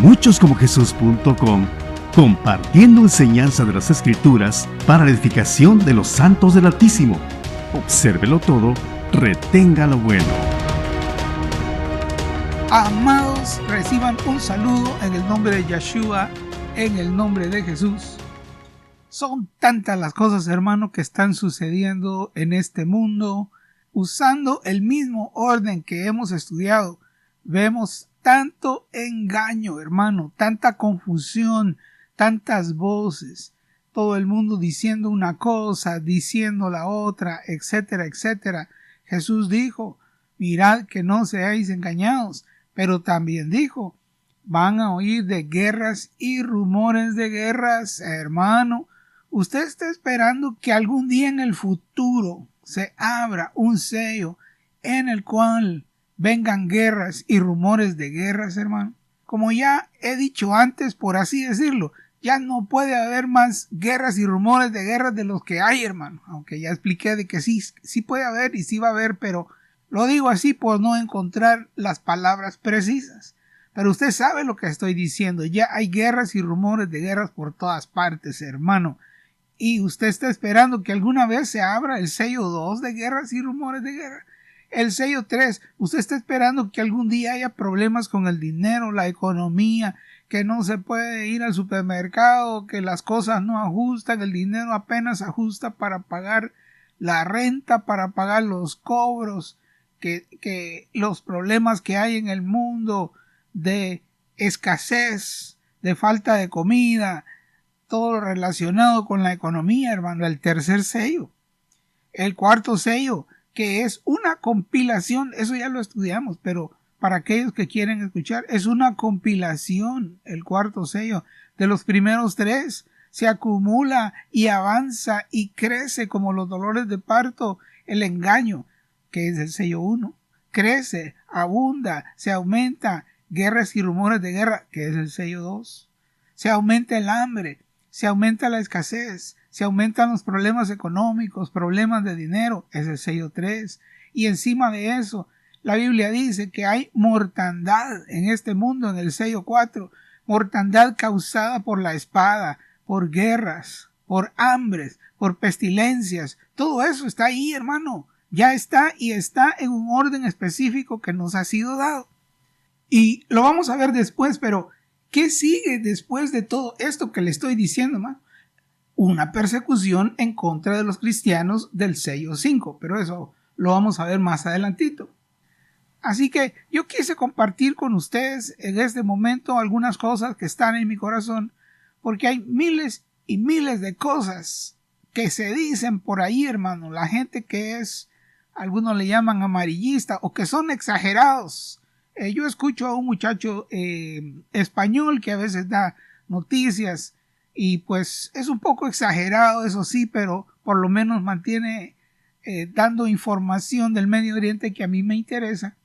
muchoscomojesús.com, compartiendo enseñanza de las Escrituras para la edificación de los santos del Altísimo. Obsérvelo todo, retenga lo bueno. Amados, reciban un saludo en el nombre de Yeshua, en el nombre de Jesús. Son tantas las cosas, hermano, que están sucediendo en este mundo. Usando el mismo orden que hemos estudiado, vemos tanto engaño, hermano, tanta confusión, tantas voces, todo el mundo diciendo una cosa, diciendo la otra, etcétera, etcétera. Jesús dijo, mirad que no seáis engañados, pero también dijo, van a oír de guerras y rumores de guerras, hermano. Usted está esperando que algún día en el futuro se abra un sello en el cual vengan guerras y rumores de guerras, hermano. Como ya he dicho antes, por así decirlo, ya no puede haber más guerras y rumores de guerras de los que hay, hermano. Aunque ya expliqué de que sí puede haber y sí va a haber, pero lo digo así por no encontrar las palabras precisas. Pero usted sabe lo que estoy diciendo. Ya hay guerras y rumores de guerras por todas partes, hermano. Y usted está esperando que alguna vez se abra el sello 2 de guerras y rumores de guerra. El sello 3, usted está esperando que algún día haya problemas con el dinero, la economía, que no se puede ir al supermercado, que las cosas no ajustan, el dinero apenas ajusta para pagar la renta, para pagar los cobros, que los problemas que hay en el mundo de escasez, de falta de comida, todo lo relacionado con la economía, hermano. El tercer sello, el cuarto sello, que es una compilación, eso ya lo estudiamos, pero para aquellos que quieren escuchar, es una compilación, el cuarto sello, de los primeros tres. Se acumula y avanza y crece como los dolores de parto, el engaño, que es el sello 1, crece, abunda, se aumenta, guerras y rumores de guerra, que es el sello 2, se aumenta el hambre, se aumenta la escasez, se aumentan los problemas económicos, problemas de dinero, es el sello 3. Y encima de eso, la Biblia dice que hay mortandad en este mundo, en el sello 4, mortandad causada por la espada, por guerras, por hambres, por pestilencias. Todo eso está ahí, hermano. Ya está y está en un orden específico que nos ha sido dado. Y lo vamos a ver después, pero ¿qué sigue después de todo esto que le estoy diciendo, hermano? Una persecución en contra de los cristianos del sello 5, pero eso lo vamos a ver más adelantito. Así que yo quise compartir con ustedes en este momento algunas cosas que están en mi corazón, porque hay miles y miles de cosas que se dicen por ahí, hermano. La gente que es, algunos le llaman amarillista o que son exagerados. Yo escucho a un muchacho español que a veces da noticias y pues es un poco exagerado, eso sí, pero por lo menos mantiene dando información del Medio Oriente que a mí me interesa.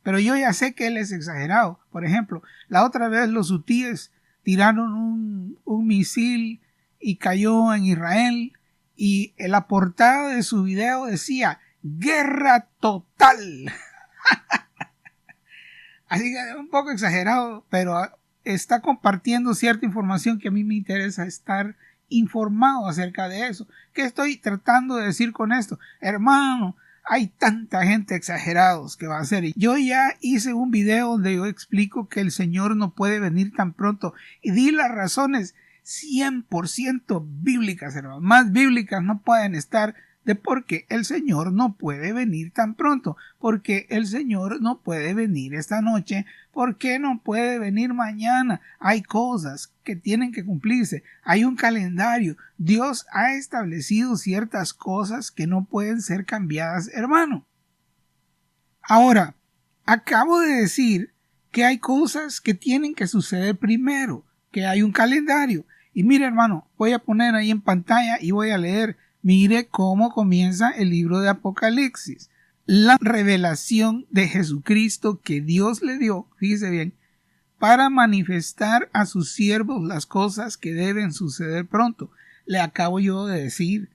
Pero yo ya sé que él es exagerado. Por ejemplo, la otra vez los hutíes tiraron un misil y cayó en Israel y la portada de su video decía guerra total. Así que es un poco exagerado, pero está compartiendo cierta información que a mí me interesa estar informado acerca de eso. ¿Qué estoy tratando de decir con esto? Hermano, hay tanta gente exagerados que va a hacer. Yo ya hice un video donde yo explico que el Señor no puede venir tan pronto y di las razones 100% bíblicas, hermano. Más bíblicas no pueden estar de por qué el Señor no puede venir tan pronto, porque el Señor no puede venir esta noche, por qué no puede venir mañana. Hay cosas que tienen que cumplirse, hay un calendario. Dios ha establecido ciertas cosas que no pueden ser cambiadas, hermano. Ahora, acabo de decir que hay cosas que tienen que suceder primero, que hay un calendario. Y mire, hermano, voy a poner ahí en pantalla y voy a leer. Mire cómo comienza el libro de Apocalipsis. La revelación de Jesucristo que Dios le dio, fíjese bien, para manifestar a sus siervos las cosas que deben suceder pronto. Le acabo yo de decir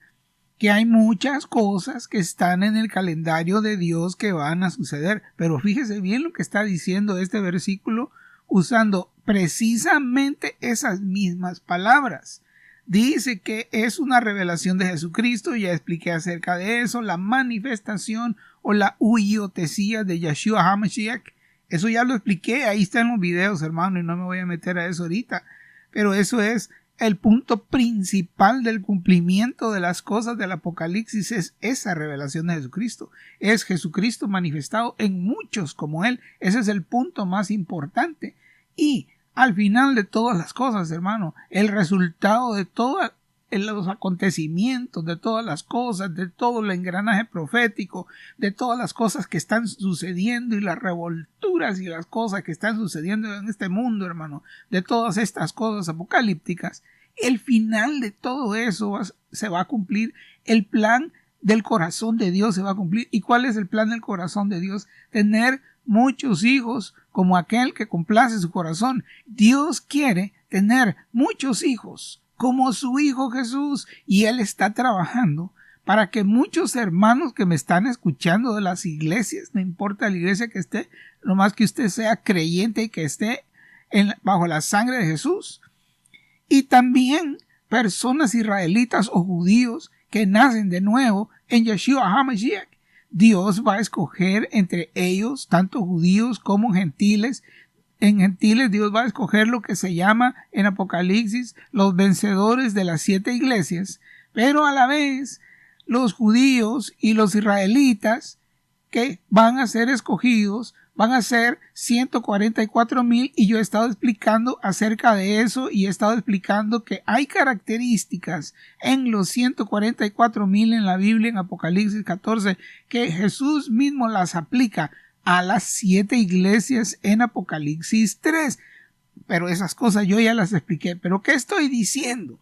que hay muchas cosas que están en el calendario de Dios que van a suceder. Pero fíjese bien lo que está diciendo este versículo usando precisamente esas mismas palabras. Dice que es una revelación de Jesucristo, ya expliqué acerca de eso, la manifestación o la huiotesía de Yeshua HaMashiach. Eso ya lo expliqué, ahí están los videos, hermano, y no me voy a meter a eso ahorita. Pero eso es el punto principal del cumplimiento de las cosas del Apocalipsis, es esa revelación de Jesucristo. Es Jesucristo manifestado en muchos como Él. Ese es el punto más importante. Y al final de todas las cosas, hermano, el resultado de todos los acontecimientos, de todas las cosas, de todo el engranaje profético, de todas las cosas que están sucediendo y las revolturas y las cosas que están sucediendo en este mundo, hermano, de todas estas cosas apocalípticas, el final de todo eso se va a cumplir. El plan del corazón de Dios se va a cumplir. ¿Y cuál es el plan del corazón de Dios? Tener muchos hijos como aquel que complace su corazón. Dios quiere tener muchos hijos como su Hijo Jesús, y Él está trabajando para que muchos hermanos que me están escuchando de las iglesias, no importa la iglesia que esté, nomás que usted sea creyente y que esté bajo la sangre de Jesús, y también personas israelitas o judíos que nacen de nuevo en Yeshua HaMashiach. Dios va a escoger entre ellos, tanto judíos como gentiles. En gentiles Dios va a escoger lo que se llama en Apocalipsis los vencedores de las 7 iglesias, pero a la vez los judíos y los israelitas que van a ser escogidos van a ser 144,000, y yo he estado explicando acerca de eso y he estado explicando que hay características en los 144,000 en la Biblia en Apocalipsis 14 que Jesús mismo las aplica a las 7 iglesias en Apocalipsis 3. Pero esas cosas yo ya las expliqué. ¿Pero qué estoy diciendo?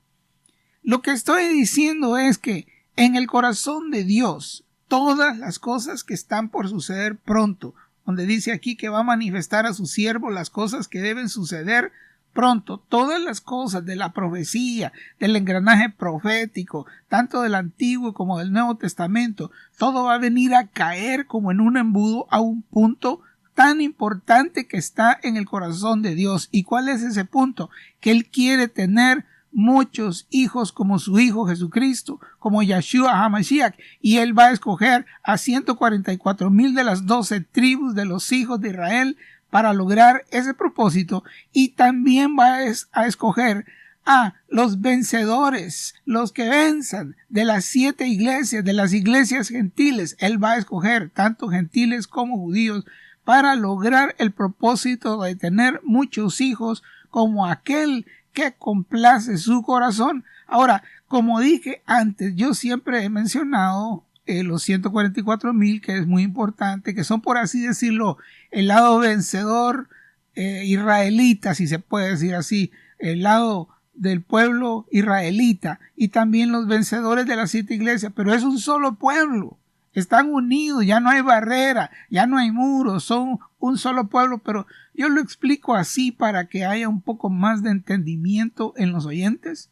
Lo que estoy diciendo es que en el corazón de Dios, todas las cosas que están por suceder pronto, donde dice aquí que va a manifestar a su siervo las cosas que deben suceder pronto, todas las cosas de la profecía, del engranaje profético, tanto del Antiguo como del Nuevo Testamento, todo va a venir a caer como en un embudo a un punto tan importante que está en el corazón de Dios. ¿Y cuál es ese punto? Que Él quiere tener muchos hijos como su Hijo Jesucristo, como Yeshua HaMashiach, y Él va a escoger a 144,000 de las 12 tribus de los hijos de Israel para lograr ese propósito, y también va a escoger a los vencedores, los que venzan de las 7 iglesias, de las iglesias gentiles. Él va a escoger tanto gentiles como judíos para lograr el propósito de tener muchos hijos como aquel que complace su corazón. Ahora, como dije antes, yo siempre he mencionado los 144,000, que es muy importante, que son, por así decirlo, el lado vencedor israelita, si se puede decir así, el lado del pueblo israelita, y también los vencedores de las 7 iglesias, pero es un solo pueblo. Están unidos, ya no hay barrera, ya no hay muros, son un solo pueblo, pero yo lo explico así para que haya un poco más de entendimiento en los oyentes.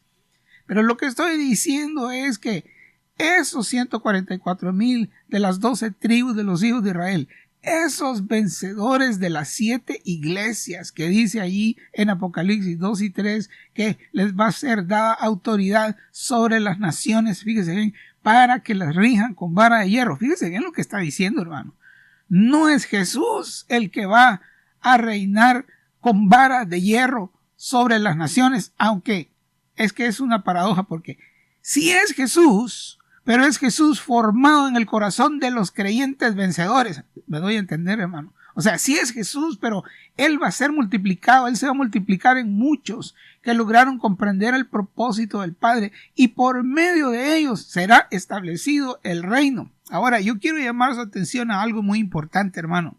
Pero lo que estoy diciendo es que esos 144,000 de las 12 tribus de los hijos de Israel, esos vencedores de las 7 iglesias que dice allí en Apocalipsis 2 y 3 que les va a ser dada autoridad sobre las naciones, fíjese bien, para que las rijan con vara de hierro. Fíjese bien lo que está diciendo, hermano. No es Jesús el que va a reinar con vara de hierro sobre las naciones, aunque es que es una paradoja, porque sí es Jesús, pero es Jesús formado en el corazón de los creyentes vencedores. Me doy a entender, hermano. O sea, sí es Jesús, pero Él va a ser multiplicado, Él se va a multiplicar en muchos que lograron comprender el propósito del Padre, y por medio de ellos será establecido el reino. Ahora, yo quiero llamar su atención a algo muy importante, hermano.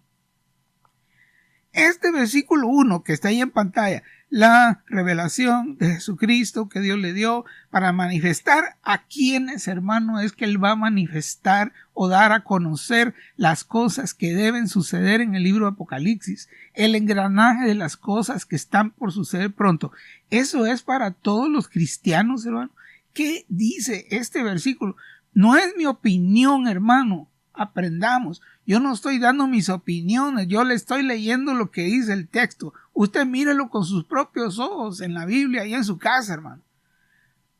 Este versículo 1 que está ahí en pantalla, la revelación de Jesucristo que Dios le dio para manifestar a quienes, hermano, es que Él va a manifestar o dar a conocer las cosas que deben suceder en el libro de Apocalipsis, el engranaje de las cosas que están por suceder pronto. Eso es para todos los cristianos, hermano. ¿Qué dice este versículo? No es mi opinión, hermano. Aprendamos. Yo no estoy dando mis opiniones, yo le estoy leyendo lo que dice el texto. Usted mírelo con sus propios ojos en la Biblia y en su casa, hermano.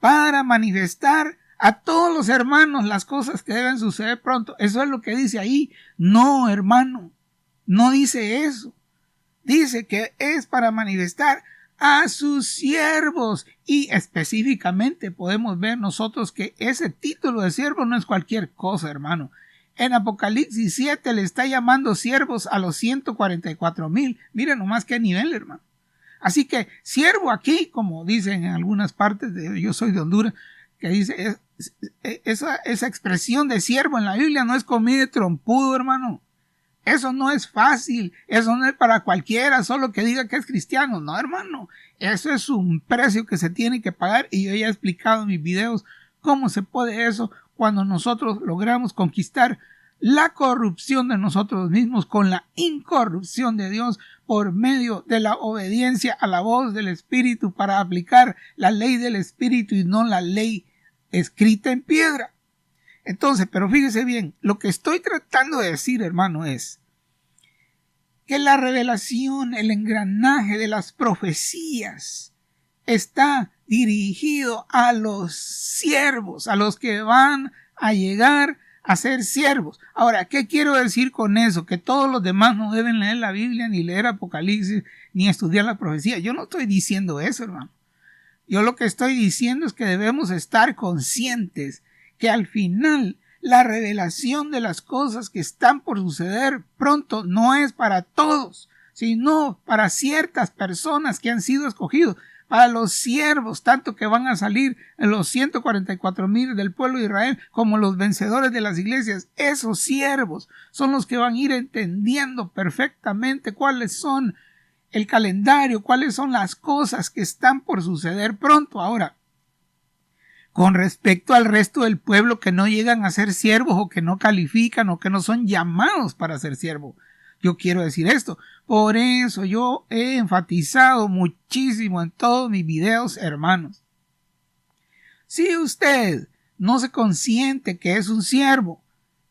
Para manifestar a todos los hermanos las cosas que deben suceder pronto. Eso es lo que dice ahí. No, hermano, no dice eso. Dice que es para manifestar a sus siervos, y específicamente podemos ver nosotros que ese título de siervo no es cualquier cosa, hermano. En Apocalipsis 7 le está llamando siervos a los 144,000. Miren nomás qué nivel, hermano. Así que siervo aquí, como dicen en algunas partes yo soy de Honduras, que dice esa expresión de siervo en la Biblia no es comida de trompudo, hermano. Eso no es fácil, eso no es para cualquiera, solo que diga que es cristiano. No, hermano, eso es un precio que se tiene que pagar, y yo ya he explicado en mis videos cómo se puede eso cuando nosotros logramos conquistar la corrupción de nosotros mismos con la incorrupción de Dios por medio de la obediencia a la voz del Espíritu para aplicar la ley del Espíritu y no la ley escrita en piedra. Entonces, pero fíjese bien, lo que estoy tratando de decir, hermano, es que la revelación, el engranaje de las profecías está dirigido a los siervos, a los que van a llegar a ser siervos. Ahora, ¿qué quiero decir con eso? Que todos los demás no deben leer la Biblia, ni leer Apocalipsis, ni estudiar la profecía. Yo no estoy diciendo eso, hermano. Yo lo que estoy diciendo es que debemos estar conscientes que al final la revelación de las cosas que están por suceder pronto no es para todos, sino para ciertas personas que han sido escogidos, para los siervos, tanto que van a salir en los 144,000 del pueblo de Israel, como los vencedores de las iglesias. Esos siervos son los que van a ir entendiendo perfectamente cuáles son el calendario, cuáles son las cosas que están por suceder pronto. Ahora, con respecto al resto del pueblo que no llegan a ser siervos, o que no califican, o que no son llamados para ser siervos, yo quiero decir esto. Por eso yo he enfatizado muchísimo en todos mis videos, hermanos. Si usted no se consiente que es un siervo,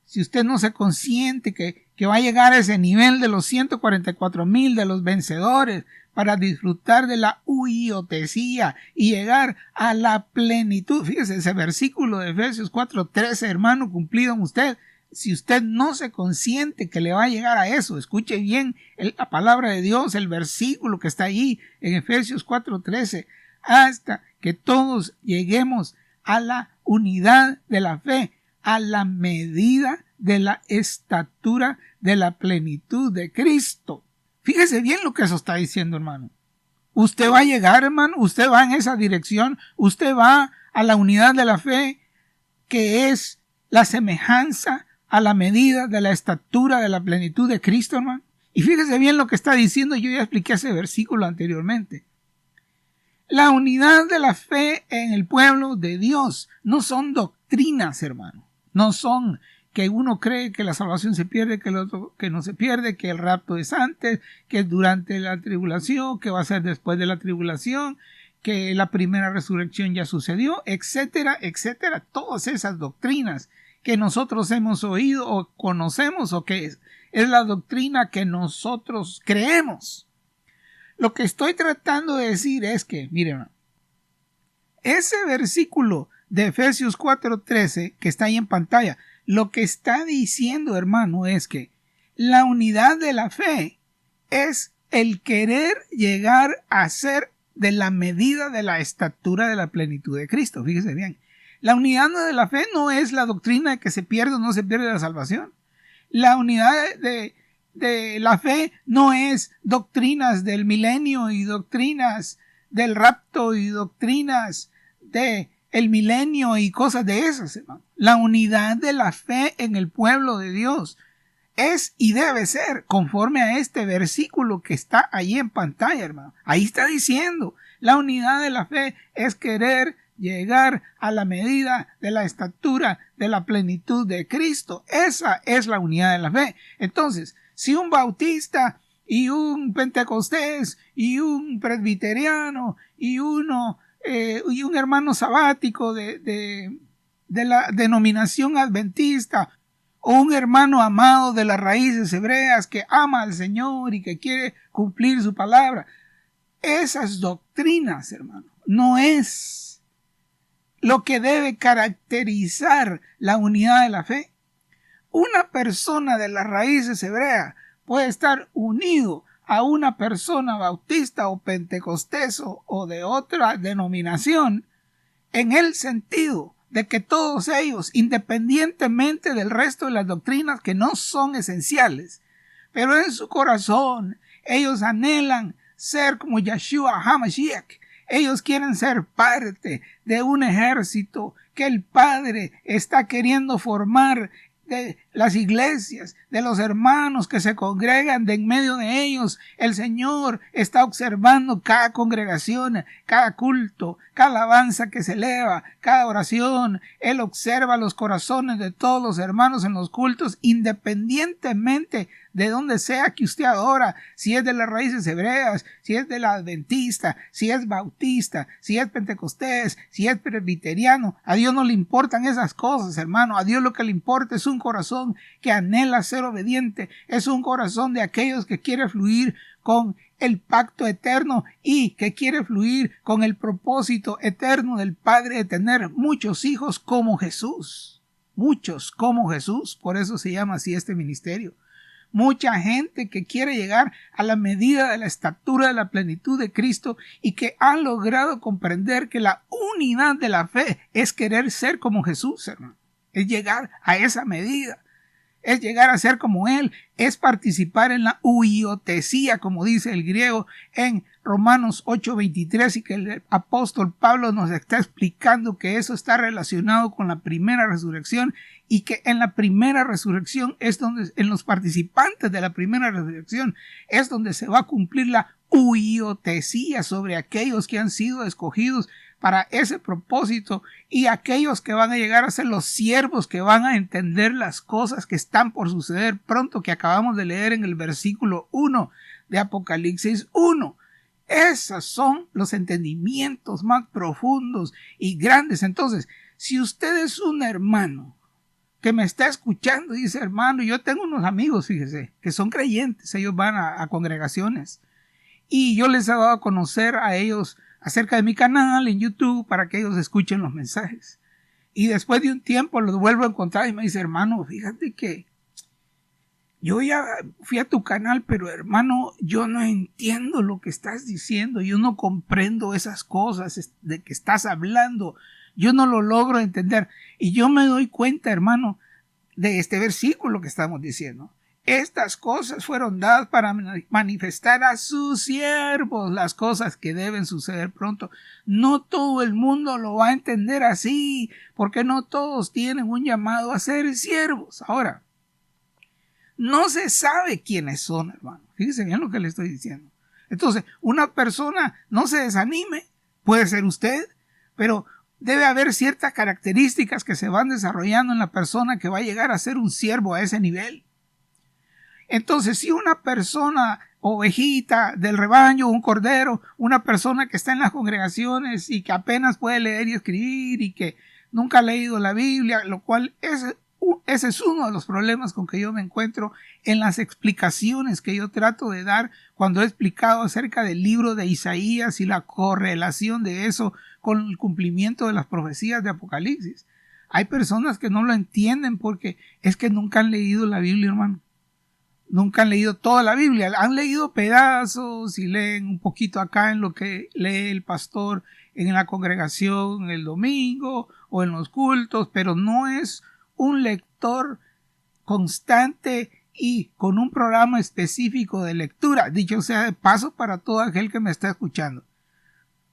si usted no se consiente que va a llegar a ese nivel de los 144,000 de los vencedores para disfrutar de la huiotesía y llegar a la plenitud. Fíjese ese versículo de Efesios 4:13, hermano, cumplido en usted. Si usted no se consiente que le va a llegar a eso, escuche bien la palabra de Dios, el versículo que está allí en Efesios 4:13, hasta que todos lleguemos a la unidad de la fe, a la medida de la estatura de la plenitud de Cristo. Fíjese bien lo que eso está diciendo, hermano. Usted va a llegar, hermano, usted va en esa dirección, usted va a la unidad de la fe, que es la semejanza a la medida de la estatura de la plenitud de Cristo, hermano. Y fíjese bien lo que está diciendo, yo ya expliqué ese versículo anteriormente. La unidad de la fe en el pueblo de Dios no son doctrinas, hermano. No son que uno cree que la salvación se pierde, que el otro que no se pierde, que el rapto es antes, que es durante la tribulación, que va a ser después de la tribulación, que la primera resurrección ya sucedió, etcétera, etcétera. Todas esas doctrinas que nosotros hemos oído o conocemos, o que es la doctrina que nosotros creemos. Lo que estoy tratando de decir es que, miren, ese versículo de Efesios 4:13 que está ahí en pantalla, lo que está diciendo, hermano, es que la unidad de la fe es el querer llegar a ser de la medida de la estatura de la plenitud de Cristo. Fíjese bien. La unidad de la fe no es la doctrina de que se pierde o no se pierde la salvación. La unidad de la fe no es doctrinas del milenio y doctrinas del rapto y doctrinas de el milenio y cosas de esas, hermano. La unidad de la fe en el pueblo de Dios es y debe ser conforme a este versículo que está ahí en pantalla, hermano. Ahí está diciendo, la unidad de la fe es querer llegar a la medida de la estatura de la plenitud de Cristo. Esa es la unidad de la fe. Entonces, si un bautista y un pentecostés y un presbiteriano y un hermano sabático de la denominación adventista, o un hermano amado de las raíces hebreas que ama al Señor y que quiere cumplir su palabra. Esas doctrinas, hermano, no es lo que debe caracterizar la unidad de la fe. Una persona de las raíces hebreas puede estar unido a una persona bautista o pentecostés o de otra denominación en el sentido de que todos ellos, independientemente del resto de las doctrinas que no son esenciales, pero en su corazón ellos anhelan ser como Yeshua HaMashiach. Ellos quieren ser parte de un ejército que el Padre está queriendo formar, de las iglesias, de los hermanos que se congregan de en medio de ellos. El Señor está observando cada congregación, cada culto, cada alabanza que se eleva, cada oración. Él observa los corazones de todos los hermanos en los cultos, independientemente de donde sea que usted adora, si es de las raíces hebreas, si es de la adventista, si es bautista, si es pentecostés, si es presbiteriano. A Dios no le importan esas cosas, hermano. A Dios lo que le importa es un corazón que anhela ser obediente, es un corazón de aquellos que quiere fluir con el pacto eterno y que quiere fluir con el propósito eterno del Padre de tener muchos hijos como Jesús. Muchos como Jesús, por eso se llama así este ministerio. Mucha gente que quiere llegar a la medida de la estatura de la plenitud de Cristo y que ha logrado comprender que la unidad de la fe es querer ser como Jesús, hermano. Es llegar a esa medida. Es llegar a ser como Él. Es participar en la huiotesía, como dice el griego en Romanos 8:23, y que el apóstol Pablo nos está explicando que eso está relacionado con la primera resurrección y que en la primera resurrección es donde, en los participantes de la primera resurrección, es donde se va a cumplir la huiotesía sobre aquellos que han sido escogidos para ese propósito y aquellos que van a llegar a ser los siervos que van a entender las cosas que están por suceder pronto, que acabamos de leer en el versículo 1 de Apocalipsis 1. Esos son los entendimientos más profundos y grandes. Entonces, si usted es un hermano que me está escuchando y dice, hermano, yo tengo unos amigos, fíjese, que son creyentes, ellos van a congregaciones y yo les he dado a conocer a ellos acerca de mi canal en YouTube para que ellos escuchen los mensajes. Y después de un tiempo los vuelvo a encontrar y me dice, hermano, fíjate que yo ya fui a tu canal, pero hermano, yo no entiendo lo que estás diciendo, yo no comprendo esas cosas de que estás hablando, yo no lo logro entender. Y yo me doy cuenta, hermano, de este versículo que estamos diciendo. Estas cosas fueron dadas para manifestar a sus siervos las cosas que deben suceder pronto. No todo el mundo lo va a entender así, porque no todos tienen un llamado a ser siervos. Ahora, no se sabe quiénes son, hermano. Fíjense bien lo que le estoy diciendo. Entonces, una persona, no se desanime, puede ser usted, pero debe haber ciertas características que se van desarrollando en la persona que va a llegar a ser un siervo a ese nivel. Entonces, si una persona, ovejita del rebaño, un cordero, una persona que está en las congregaciones y que apenas puede leer y escribir y que nunca ha leído la Biblia, lo cual ese es uno de los problemas con que yo me encuentro en las explicaciones que yo trato de dar cuando he explicado acerca del libro de Isaías y la correlación de eso con el cumplimiento de las profecías de Apocalipsis. Hay personas que no lo entienden porque es que nunca han leído la Biblia, hermano. Nunca han leído toda la Biblia, han leído pedazos y leen un poquito acá en lo que lee el pastor en la congregación el domingo o en los cultos, pero no es un lector constante y con un programa específico de lectura. Dicho sea de paso para todo aquel que me está escuchando.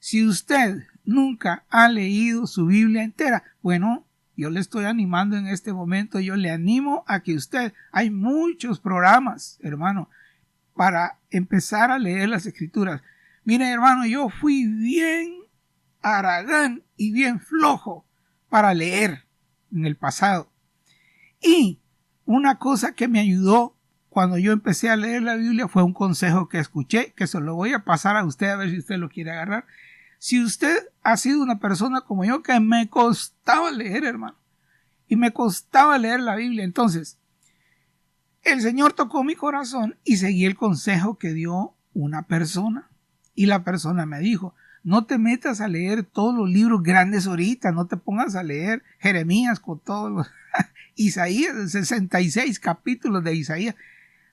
Si usted nunca ha leído su Biblia entera, bueno, yo le estoy animando en este momento, yo le animo a que usted, hay muchos programas, hermano, para empezar a leer las Escrituras. Mire, hermano, yo fui bien haragán y bien flojo para leer en el pasado. Y una cosa que me ayudó cuando yo empecé a leer la Biblia fue un consejo que escuché, que se lo voy a pasar a usted a ver si usted lo quiere agarrar. Si usted ha sido una persona como yo que me costaba leer, hermano, y me costaba leer la Biblia, entonces el Señor tocó mi corazón y seguí el consejo que dio una persona. Y la persona me dijo, no te metas a leer todos los libros grandes ahorita, no te pongas a leer Jeremías con todos los Isaías, 66 capítulos de Isaías.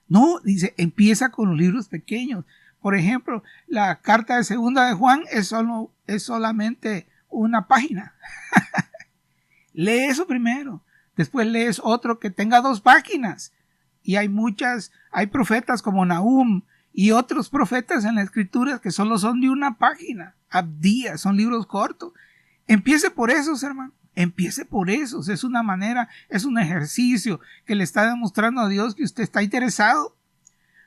No, dice, empieza con los libros pequeños. Por ejemplo, la carta de segunda de Juan es solamente una página. Lee eso primero. Después lees otro que tenga 2 páginas. Y hay profetas como Nahum y otros profetas en la escritura que solo son de una página. Abdías, son libros cortos. Empiece por esos, hermano. Empiece por esos. Es una manera, es un ejercicio que le está demostrando a Dios que usted está interesado.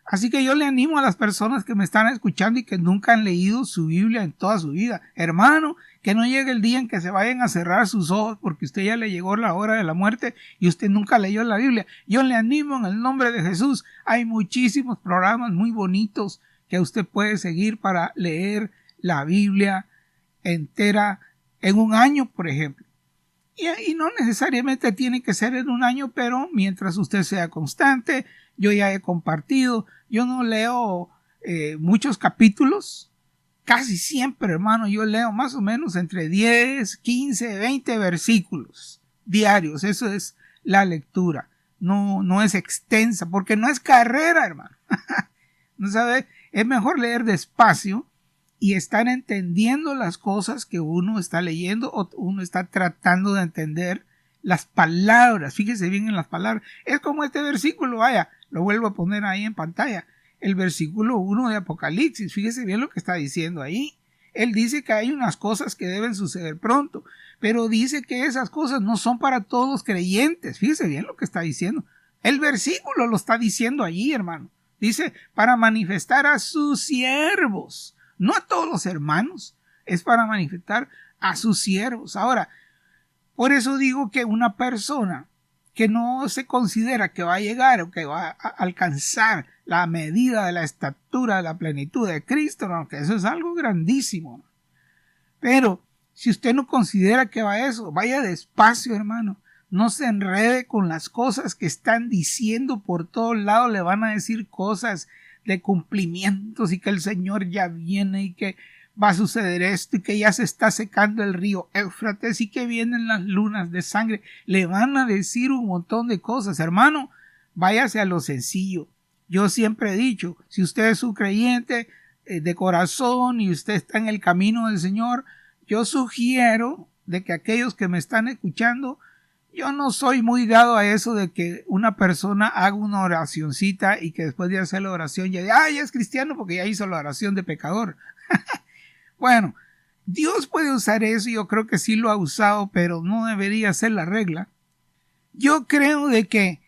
Así que yo le animo a las personas que me están escuchando y que nunca han leído su Biblia en toda su vida. Hermano, que no llegue el día en que se vayan a cerrar sus ojos porque usted ya le llegó la hora de la muerte y usted nunca leyó la Biblia. Yo le animo en el nombre de Jesús. Hay muchísimos programas muy bonitos que usted puede seguir para leer la Biblia entera en un año, por ejemplo. Y no necesariamente tiene que ser en un año, pero mientras usted sea constante, yo ya he compartido, yo no leo muchos capítulos, casi siempre, hermano, yo leo más o menos entre 10, 15, 20 versículos diarios, eso es la lectura, no es extensa, porque no es carrera, hermano, ¿no sabe? Es mejor leer despacio y estar entendiendo las cosas que uno está leyendo o uno está tratando de entender las palabras. Fíjese bien en las palabras. Es como este versículo, vaya, lo vuelvo a poner ahí en pantalla. El versículo 1 de Apocalipsis. Fíjese bien lo que está diciendo ahí. Él dice que hay unas cosas que deben suceder pronto, pero dice que esas cosas no son para todos los creyentes. Fíjese bien lo que está diciendo. El versículo lo está diciendo allí, hermano. Dice, para manifestar a sus siervos. No a todos los hermanos, es para manifestar a sus siervos. Ahora, por eso digo que una persona que no se considera que va a llegar o que va a alcanzar la medida de la estatura de la plenitud de Cristo, ¿no? Que eso es algo grandísimo, ¿no? Pero si usted no considera que va a eso, vaya despacio, hermano. No se enrede con las cosas que están diciendo por todos lados. Le van a decir cosas de cumplimientos y que el Señor ya viene y que va a suceder esto y que ya se está secando el río Éufrates y que vienen las lunas de sangre. Le van a decir un montón de cosas, hermano. Váyase a lo sencillo. Yo siempre he dicho, si usted es un creyente de corazón y usted está en el camino del Señor, yo sugiero de que aquellos que me están escuchando, yo no soy muy dado a eso de que una persona haga una oracioncita y que después de hacer la oración ya es cristiano porque ya hizo la oración de pecador. Bueno, Dios puede usar eso y yo creo que sí lo ha usado, pero no debería ser la regla. Yo creo de que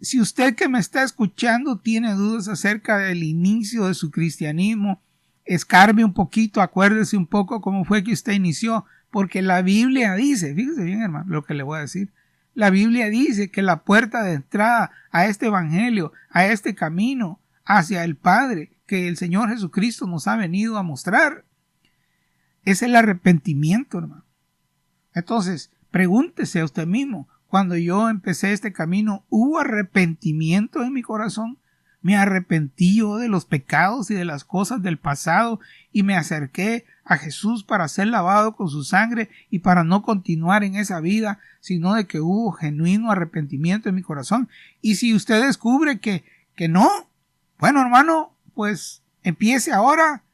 si usted que me está escuchando tiene dudas acerca del inicio de su cristianismo, escarbe un poquito, acuérdese un poco cómo fue que usted inició, porque la Biblia dice, fíjese bien, hermano, lo que le voy a decir. La Biblia dice que la puerta de entrada a este evangelio, a este camino hacia el Padre que el Señor Jesucristo nos ha venido a mostrar, es el arrepentimiento, hermano. Entonces, pregúntese a usted mismo, cuando yo empecé este camino, ¿hubo arrepentimiento en mi corazón? ¿Me arrepentí yo de los pecados y de las cosas del pasado y me acerqué a Jesús para ser lavado con su sangre y para no continuar en esa vida, sino de que hubo genuino arrepentimiento en mi corazón? Y si usted descubre que no, bueno, hermano, pues empiece ahora,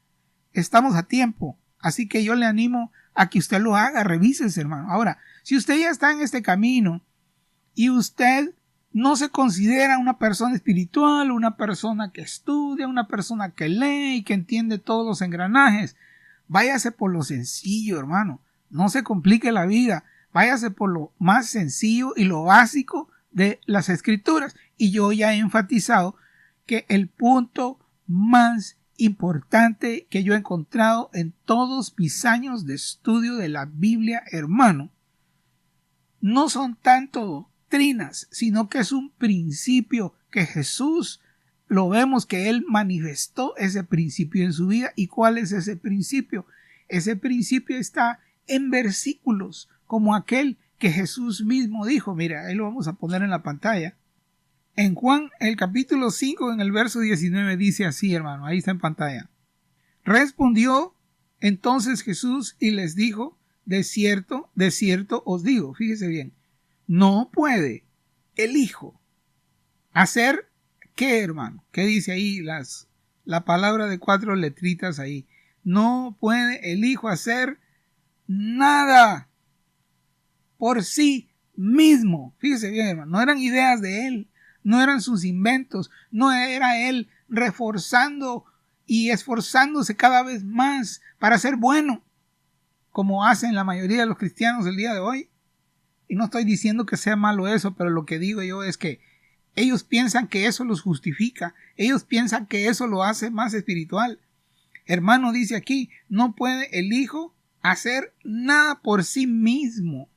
estamos a tiempo. Así que yo le animo a que usted lo haga, revísese, hermano. Ahora, si usted ya está en este camino y usted no se considera una persona espiritual, una persona que estudia, una persona que lee y que entiende todos los engranajes, váyase por lo sencillo, hermano. No se complique la vida. Váyase por lo más sencillo y lo básico de las Escrituras. Y yo ya he enfatizado que el punto más importante que yo he encontrado en todos mis años de estudio de la Biblia, hermano, no son tanto doctrinas, sino que es un principio que Jesús lo vemos que Él manifestó ese principio en su vida. ¿Y cuál es ese principio? Ese principio está en versículos como aquel que Jesús mismo dijo. Mira, ahí lo vamos a poner en la pantalla. En Juan, el capítulo 5, en el verso 19, dice así, hermano, ahí está en pantalla. Respondió entonces Jesús y les dijo, de cierto os digo, fíjese bien, no puede el Hijo hacer, ¿qué, hermano? ¿Qué dice ahí la palabra de 4 letritas ahí? No puede el Hijo hacer nada por sí mismo. Fíjese bien, hermano, no eran ideas de él, no eran sus inventos, no era él reforzando y esforzándose cada vez más para ser bueno, como hacen la mayoría de los cristianos el día de hoy. Y no estoy diciendo que sea malo eso, pero lo que digo yo es que ellos piensan que eso los justifica, ellos piensan que eso lo hace más espiritual. Hermano, dice aquí, no puede el Hijo hacer nada por sí mismo,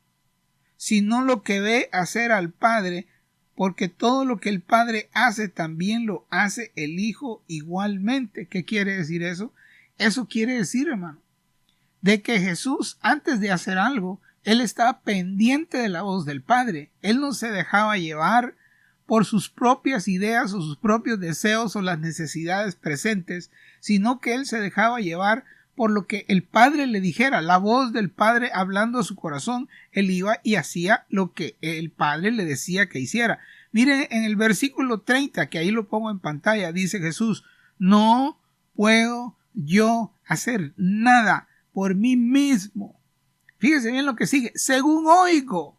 sino lo que ve hacer al Padre, porque todo lo que el Padre hace también lo hace el Hijo igualmente. ¿Qué quiere decir eso? Eso quiere decir, hermano, de que Jesús, antes de hacer algo, él estaba pendiente de la voz del Padre. Él no se dejaba llevar por sus propias ideas o sus propios deseos o las necesidades presentes, sino que él se dejaba llevar por lo que el Padre le dijera, la voz del Padre hablando a su corazón. Él iba y hacía lo que el Padre le decía que hiciera. Miren en el versículo 30, que ahí lo pongo en pantalla, dice Jesús, no puedo yo hacer nada por mí mismo. Fíjese bien lo que sigue, según oigo,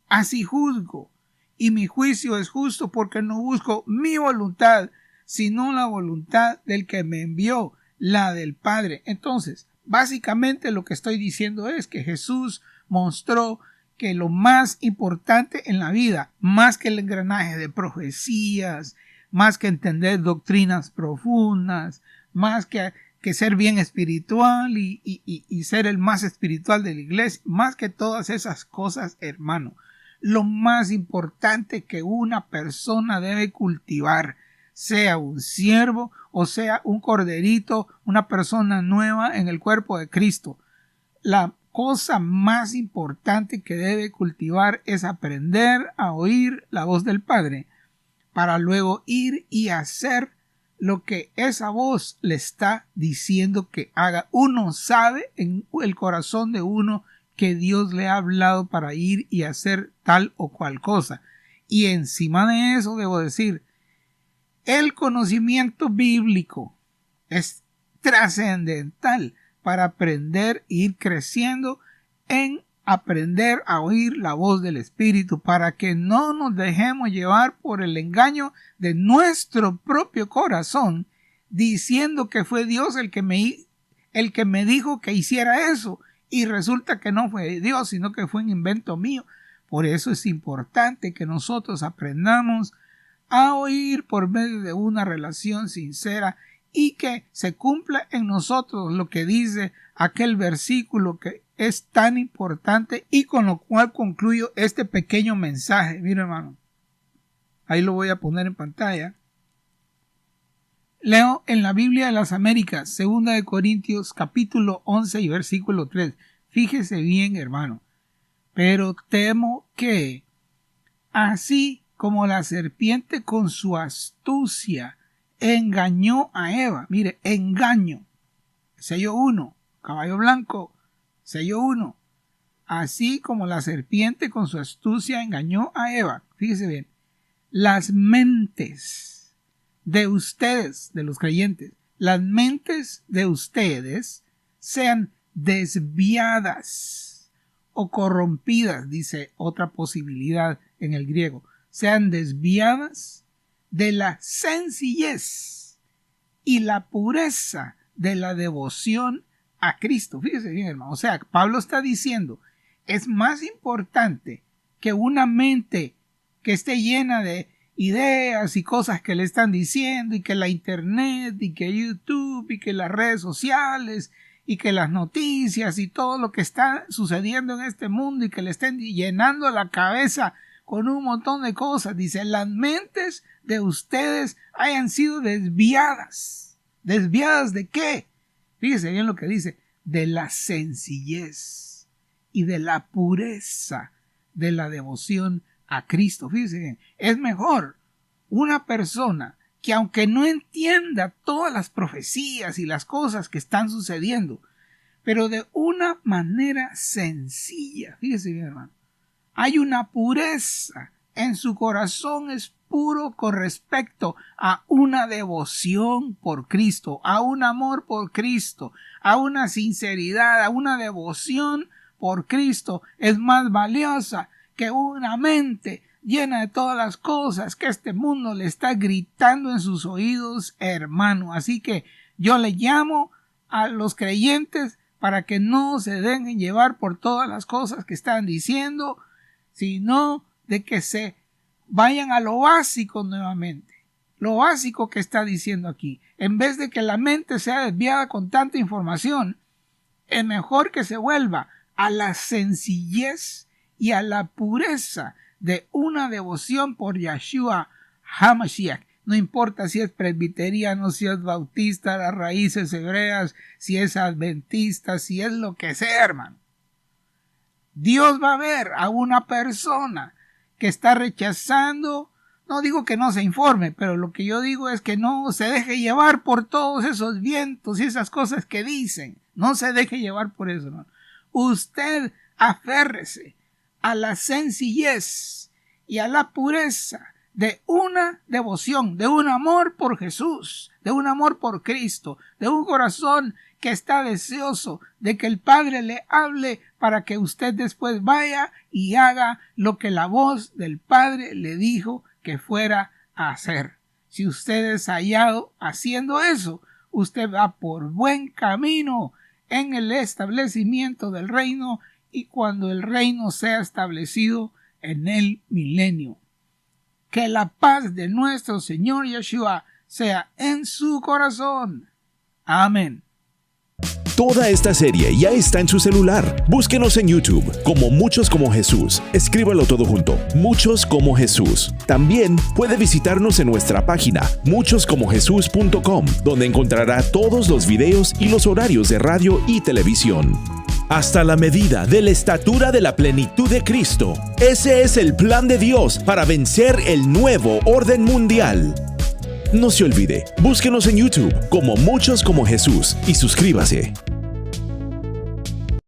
así juzgo, y mi juicio es justo porque no busco mi voluntad, sino la voluntad del que me envió, la del Padre. Entonces, básicamente lo que estoy diciendo es que Jesús mostró que lo más importante en la vida, más que el engranaje de profecías, más que entender doctrinas profundas, más que ser bien espiritual y ser el más espiritual de la iglesia, más que todas esas cosas, hermano, lo más importante que una persona debe cultivar, sea un siervo o sea un corderito, una persona nueva en el cuerpo de Cristo, la cosa más importante que debe cultivar es aprender a oír la voz del Padre para luego ir y hacer lo que esa voz le está diciendo que haga. Uno sabe en el corazón de uno que Dios le ha hablado para ir y hacer tal o cual cosa. Y encima de eso debo decir, el conocimiento bíblico es trascendental para aprender e ir creciendo en aprender a oír la voz del Espíritu, para que no nos dejemos llevar por el engaño de nuestro propio corazón, diciendo que fue Dios el que me dijo que hiciera eso, y resulta que no fue Dios, sino que fue un invento mío. Por eso es importante que nosotros aprendamos a oír por medio de una relación sincera y que se cumpla en nosotros lo que dice aquel versículo que es tan importante y con lo cual concluyo este pequeño mensaje. Mira, hermano, ahí lo voy a poner en pantalla. Leo en la Biblia de las Américas, 2 de Corintios capítulo 11 y versículo 3. Fíjese bien, hermano. Pero temo que, así como la serpiente con su astucia engañó a Eva, mire, engaño, sello 1, caballo blanco, sello 1, así como la serpiente con su astucia engañó a Eva, fíjese bien, las mentes de ustedes, de los creyentes, las mentes de ustedes sean desviadas o corrompidas, dice otra posibilidad en el griego, sean desviadas de la sencillez y la pureza de la devoción a Cristo. Fíjese bien, hermano. O sea, Pablo está diciendo, es más importante que una mente que esté llena de ideas y cosas que le están diciendo, y que la internet, y que YouTube, y que las redes sociales, y que las noticias, y todo lo que está sucediendo en este mundo, y que le estén llenando la cabeza con un montón de cosas. Dice, las mentes de ustedes hayan sido desviadas. ¿Desviadas de qué? Fíjese bien lo que dice, de la sencillez y de la pureza de la devoción a Cristo. Fíjense bien, es mejor una persona que aunque no entienda todas las profecías y las cosas que están sucediendo, pero de una manera sencilla, fíjese bien, hermano, hay una pureza en su corazón, es puro con respecto a una devoción por Cristo, a un amor por Cristo, a una sinceridad, a una devoción por Cristo, es más valiosa que una mente llena de todas las cosas que este mundo le está gritando en sus oídos, hermano. Así que yo le llamo a los creyentes para que no se dejen llevar por todas las cosas que están diciendo, sino de que se vayan a lo básico nuevamente. Lo básico que está diciendo aquí. En vez de que la mente sea desviada con tanta información, es mejor que se vuelva a la sencillez y a la pureza de una devoción por Yeshua HaMashiach. No importa si es presbiteriano, si es bautista, las raíces hebreas, si es adventista, si es lo que sea, hermano. Dios va a ver a una persona que está rechazando, no digo que no se informe, pero lo que yo digo es que no se deje llevar por todos esos vientos y esas cosas que dicen. No se deje llevar por eso, hermano. Usted aférrese a la sencillez y a la pureza de una devoción, de un amor por Jesús, de un amor por Cristo, de un corazón que está deseoso de que el Padre le hable para que usted después vaya y haga lo que la voz del Padre le dijo que fuera a hacer. Si usted es hallado haciendo eso, usted va por buen camino en el establecimiento del reino y cuando el reino sea establecido en el milenio. Que la paz de nuestro Señor Yeshua sea en su corazón. Amén. Toda esta serie ya está en su celular. Búsquenos en YouTube como Muchos como Jesús. Escríbalo todo junto, Muchos como Jesús. También puede visitarnos en nuestra página muchoscomojesus.com, donde encontrará todos los videos y los horarios de radio y televisión. Hasta la medida de la estatura de la plenitud de Cristo. Ese es el plan de Dios para vencer el nuevo orden mundial. No se olvide, búsquenos en YouTube como Muchos como Jesús y suscríbase.